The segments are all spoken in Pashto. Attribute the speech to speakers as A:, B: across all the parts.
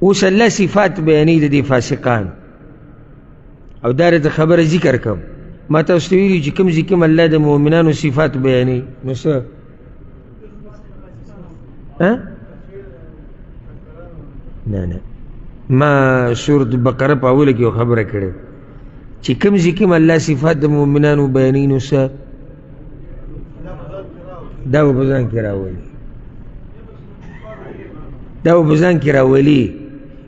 A: اوس الله صفات بیانوي د دې فاسقان او دا د خبره ذکر کوم ما تاسو ته ویلي چې کوم ځای کوم الله د مؤمنانو صفات بیانوي نو څه نه ما سورة بقره په اوله کې خبره کړې چې کوم ځای کوم الله صفات د مؤمنانو بیانوي نو څه دا به په ځان کې راولي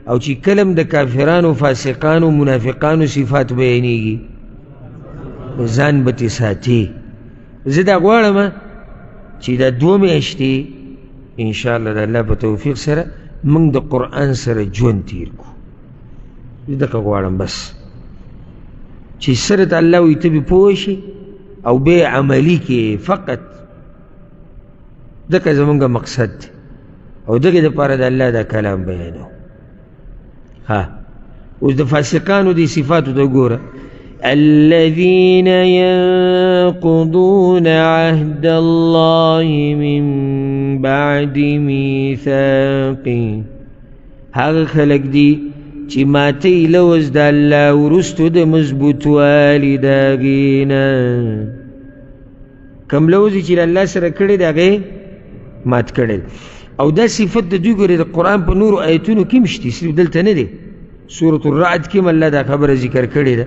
A: او چې کلم د کافرانو فاسقانو منافقانو صفات بیانېږي ځان به ترې ساتي زه دا غواړم چې دا 2 میاشتې انشاءالله د الله په توفیق سره موږ د قرآن سره ژوند تیر کړو زه دغه غواړم بس چې سره ته الله وایي ته بې پوه شي او بیا عملي کې فقط دغه زمونږ مقصد دی او دغه دپاره د الله دا کلام بیانو اوس د فاسقانو دې صفاتو ته ګوره الذين ينقضون عهد الله من بعد ميثاقه هغه خلق دي چې ماتې لوز د الله وروستو د مضبوطوالي د هغې نه کوم لوز چې د الله سره کړی د هغې مات کړی او دا صفت د دوی ګورې د قرآن په نورو آیتونو کې هم شته صرف دلته نه دی سورة الرعد کې هم الله دا خبره ذکر کړې ده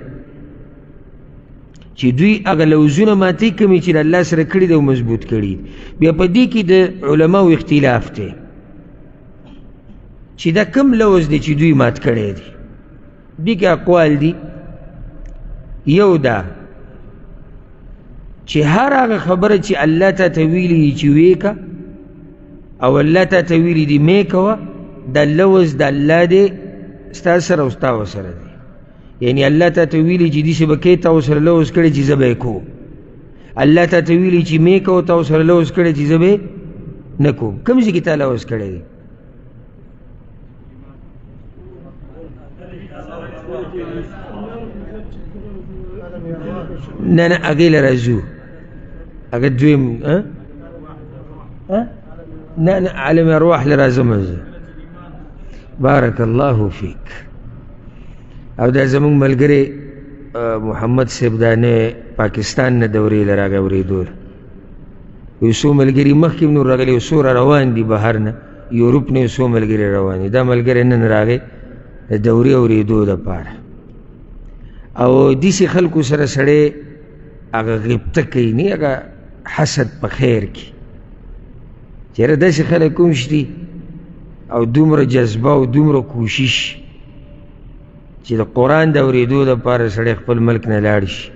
A: چې دوی هغه لوزونه ماتې کوي چې د الله سره کړي ده او مضبوط کړي بیا په دې کې د علماو اختلاف دی چې دا کوم لوز دی چې دوی مات کړی دی دې کې اقوال دي یو دا چې هر هغه خبره چې الله ته ته ویلي چې ویې که او الله ته ته ویلي دي مې کوه دا لوز د الله دی ستا سره او ستا ورسره دی یعنی الله ته ته ویلي چې داسې به کې تا ورسره لوز کړی چې زه به یې کوم الله ته ته ویلي چې مې کوه تا ورسره لوز کړی چې زه به یې نه کوم کوم ځای کې تا لوز کړی دی نه نه هغې له راځو هغه دویم نه نه عالم ارواح له راځم زه بارک الله فیک او دا زمونږ ملګری محمد صاحب دا نه پاکستان نه دورې له راغی اورېدو یو څو ملګري مخکې هم نور راغلي یو څو روان دي بهر نه یورپ نه یو څو ملګري روان دي دا ملګری نن راغی د دورې اورېدو دپاره او داسې خلکو سره سړی هغه غیبته کوي نه هغه حسد په خیر کې چېرې داسې خلک کوم شتي او دومره جذبه او دومره کوشش چې د قرآن د اورېدو دپاره سړی خپل ملک نه لاړ شي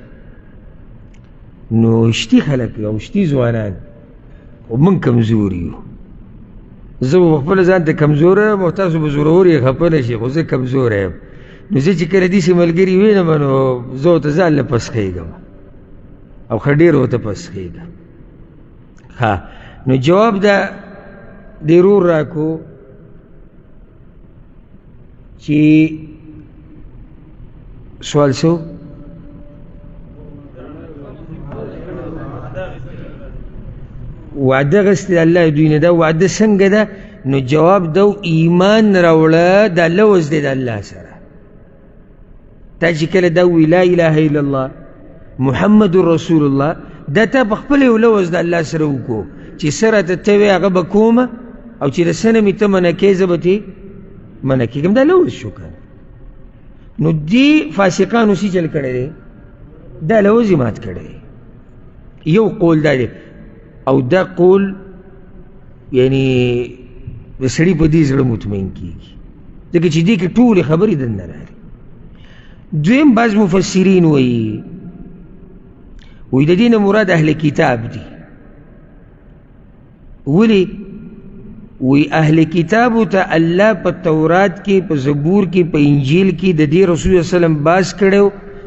A: نو شتي خلک او شتي ځوانان خو موږ کمزور یو زه به خپله ځان ته کمزوره یم او تاسو به زورور یې خفه نه شي خو زه کمزوره یم نو زه چې کله داسې ملګري وینم نو زه ورته ځان له پسخېږم او ښه ډېر ورته پسخېږم نو جواب دا ضرور راکو چې سوال سو وعده غستی الله دوی نه دا وعده څنګه ده نو جواب دو ایمان راوړه دا لوز دی د الله سره تا چې کله دا وی لا اله الا الله محمد رسول الله دا تا په خپل یو لوز د الله سره وکړو چې سره ته ته وې هغه به کومه او چې د سنه مې ته منع کړې زه به تې منع کېږم دا لوز شو که نو دې فاسقانو څه چل کړی دی دا لوز یې مات کړی دی یو قول دا دی او دا قول یعنی د سړي په دې زړه مطمئن کېږي ځکه چې دې کې ټولې خبرې دننه راغلي دویم بعض مفسرین وایي وی د دې نه مراد اهل کتاب دي ولې وی اهل کتابو ته الله په تورات کې په زبور کې په انجیل کې د دې رسول صلی الله علیه وسلم باز کړو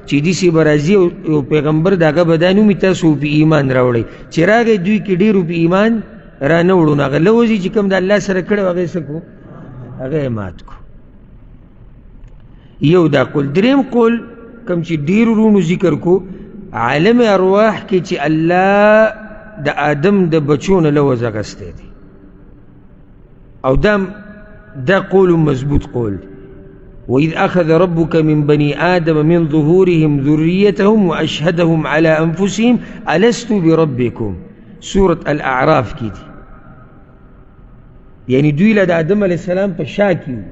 A: چې داسې به راځي او پیغمبر د هغه به دا نومي تاسو په ایمان راوړئ چې راغی دوی کې ډېرو په ایمان را نه وړو نو هغه لوز چې کوم د الله سره کړی و هغه یې څه کړو هغه یې مات کړو یو دا قول دریم قول کوم چې ډېرو وروڼو ذکر کو عالم ارواح کې چې الله د آدم د بچو نه لوز اخیستی دی او دا دا قول مضبوط قول. وإذ أخذ ربك من بني آدم من ظهورهم ذريتهم وأشهدهم على أنفسهم ألست بربكم، سورة الأعراف کی دی. یعنی دوی له د آدم علیہ السلام په شا کې وو،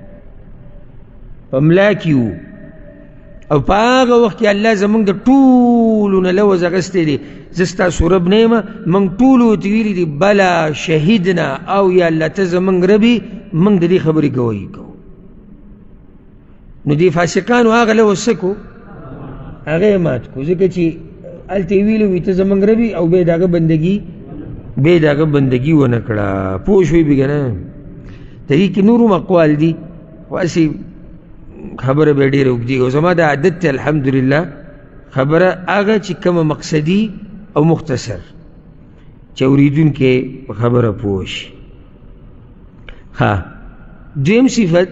A: په ملا کې وو، او په هغه وخت کې الله زمونږ د ټولو نه لوز اخیستی دی، زه ستاسو رب نه یم. موږ ټولو ورته ویلي دي بله شهیدنا، او یا الله ته زمونږ رب یې، موږ د دې خبرې ګواهي کوو. نو دې فاسقانو هغه لوز څه کو، هغه یې مات کو، ځکه چې هلته یې ویلي وي ته زمونږ رب یې، او بیا د هغه بندګي ونه کړه. پوه شوې بې که نه؟ د دې کې نور هم اقوال دي، خو هسې خبره به ډېره اوږدېږي، او زما د عادت دی الحمدلله خبره هغه چې کومه مقصدي او مختصر، چې اورېدونکی په خبره پوه شي. دویم صفت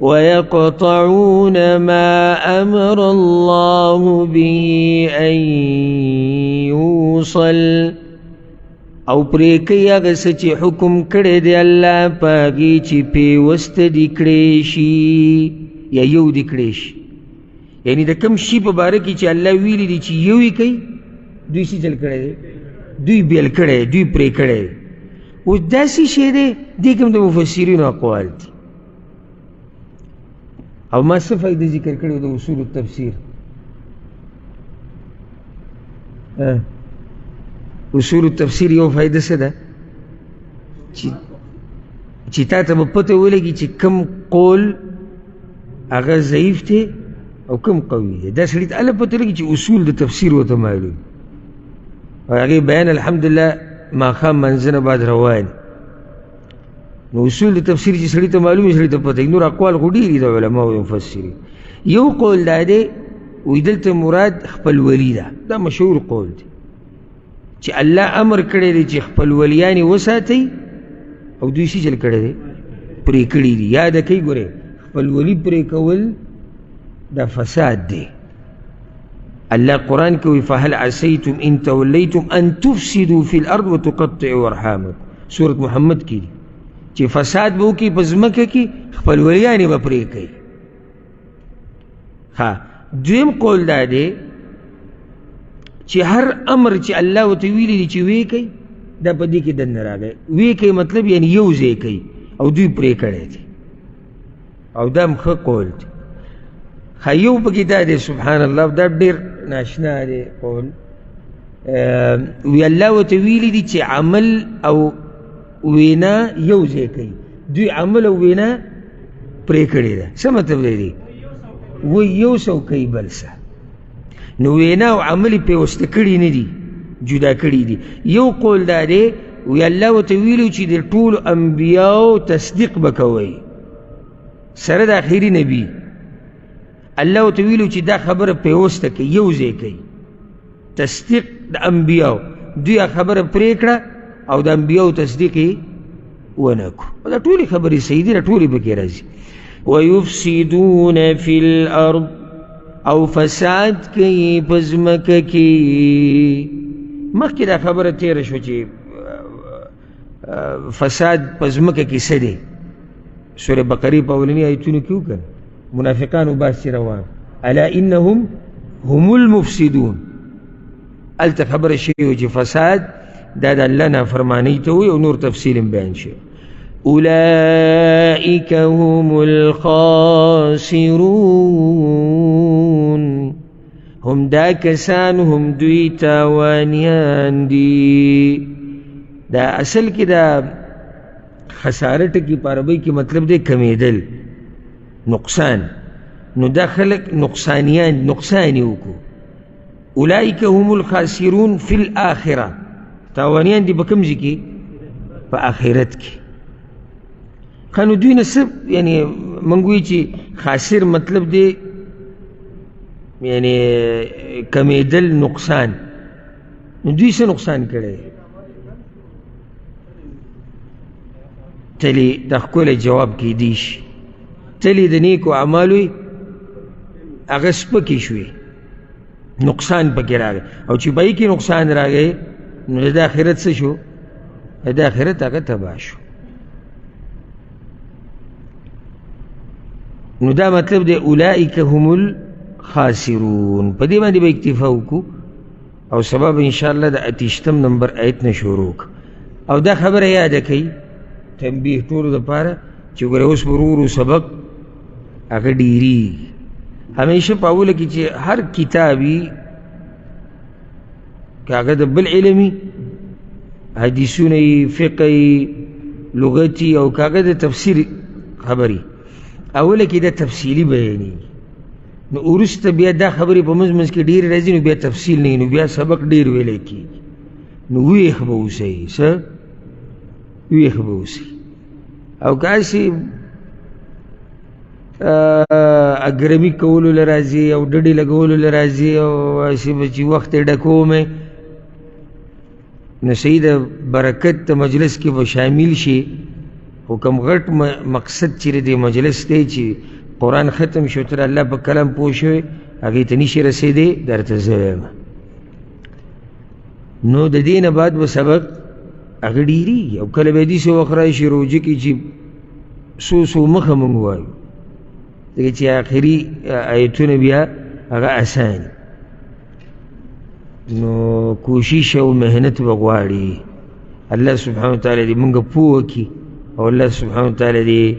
A: وَيَقْطَعُونَ مَا أَمَرَ اللَّهُ بِهِ أَن يُوصَلَ، او پرې کوي هغه څه چې حکم کړی دی الله په هغې چې پیوسته دې کړی شي یا یو دې کړی شي. یعنی د کوم شي په باره کې چې الله ویلي دي چې یو یې کوي، دوی څه چل کړی دی، دوی بیل کړی دی، دوی پرې کړی دی. اوس داسې شی دی، دې کې هم د مفسرینو اقوال دي. او ما څه فایده ذکر کړی د اصول التفسیر. اصول التفسیر یو فایده څه ده چې تا ته به پته ولګي چې کوم قول هغه ضعیف دی او کوم قوي دی. دا سړي ته هله پته لګي چې اصول د تفسیر ورته معلوم، او هغې بیان الحمدلله ماښام منځنه بعد روان. نو اصول د تفسیر چې سړي ته معلوم وي، سړي ته پته. نور اقوال خو ډېر دي د علماو او مفسرین. یو قول دا دی وایي دلته مراد خپلولي ده، دا مشهور قول دی چې الله امر کړی دی چې خپلولیان یې وساتئ، او دوی څه چل کړی دی، پرې کړي دي. یاده کوئ ګورئ، خپلولي پرې کول دا فساد دی. الله قرآن کې وایي فهل عسیتم ان تولیتم ان تفسدوا فی الارض وتقطعوا ارحامکم، سورة محمد کې دي چې فساد به وکړي په ځمکه کې، خپلولیان یې به پرې کوي. دویم قول دا دی چې هر امر چې الله ورته ویلي دي چې ویې کوي، دا په دې کې دننه راغی. ویې کوي مطلب یعنی یو ځای کوي، او دوی پرې کړی دی، او دا هم ښه قول دی. یو پکې دا دی سبحان الله، دا ډېر ناشنا دی قول. وی الله ورته ویلي دي چې عمل او وینا یو ځای کوي، دوی عمل او وینا پرې کړې ده. څه مطلب دی؟ وی یو څه کوي بل څه، نو وینا او عمل یې پیوسته کړي نه دي، جدا کړي دي. یو قول دا دی وی الله ورته ویلي چې د ټولو انبیاو تصدیق به کوئ سره د آخري نبي. الله ورته ویلي چې دا خبره پیوسته کوي، یو ځای کوي، تصدیق د انبیاو. دوی خبره پرې کړه او د انبیاو تصدیق یې ونه کړو. دا ټولې خبرې صحیح دي، دا ټولې پکې راځي. وَيُفْسِدُونَ فِي الْأَرْضِ، او فساد کوي په ځمکه کې. مخکې دا خبره تېره شوه چې فساد په ځمکه کې څه دی، سورې بقرې په اولني آیتونو کې وکړه، منافقانو باس چې روان الا انهم هم المفسدون. هلته خبره شوې وه چې فساد دا د الله نافرمانۍ ته وایي، او نور تفصیل هم بیان شوی. اولئک هم الخاسرون، هم دا کسان، هم دوی تاوانیان دي. دا اصل کې دا خساره ټکي په عربۍ کې مطلب دی کمیدل، نقصان. نو دا خلق نقصانیان، نقصان یې وکړو. اولئک هم الخاسرون فی الاخره، تاوانیان دي په کوم ځای کې؟ په آخرت کې. نو دوی نه څه یعنی موږ وایو چې خاسر مطلب دی یعنی کمیدل، نقصان. نو دوی څه نقصان کړی؟ تلی د ښکلی جواب کیدی شي، تلی د نیکو اعمالو هغه سپکې شوې، نقصان پکې راغی. او چې بای کې نقصان راغی نو د آخرت څه شو؟ د آخرت هغه تباه شو. نو دا مطلب دی اولئک هم الخاسرون. په دې باندې به اکتفا وکړو او سبب انشاءالله د 28 نمبر آیت نه شروع او دا خبره یاده کړئ تنبیه ټولو دپاره چې ګوره اوس به ورو ورو سبق هغه ډېرېږي. همیشه په اوله کې چې هر کتاب وي که هغه د بل علمي حدیثونه یي فقه یي لغتي او که هغه د تفسیر خبرې اوله کې دا تفصیلي بیانېږي نو وروسته بیا دا خبرې په منځ منځ کې ډېرې راځي نو بیا تفصیل نه وي نو بیا سبق ډېر ویلی کېږي نو ویښ به اوسئ څه ویښ به اوسئ او که هسې اګرمي کولو له راځي او ډډې لګولو له راځي او هسې به چې وخت یې ډکومې نو صحیح د برکت د مجلس کې به شامل شي خو کوم غټ مقصد چې د مجلس دی چې قرآن ختم شو تر الله په کلام پوه شوې هغې ته نشي رسېدی درته زه وایم نو د دې نه بعد به سبق هغه ډېرېږي او کله به داسې وخت راشي روژه کې چې څو مخه مونږ وایو ځکه چې آخري آیتونه بیا هغه اسان نو کوشش او محنت به غواړي. الله سبحانه وتعالی دې مونږ پوه کړي او الله سبحانه وتعالی دې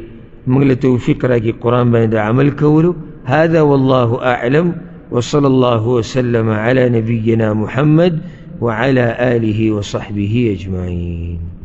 A: مونږ له توفیق راکړي قرآن باندې عمل کولو. هذا والله أعلم وصلى الله وسلم على نبينا محمد وعلى آله وصحبه أجمعين.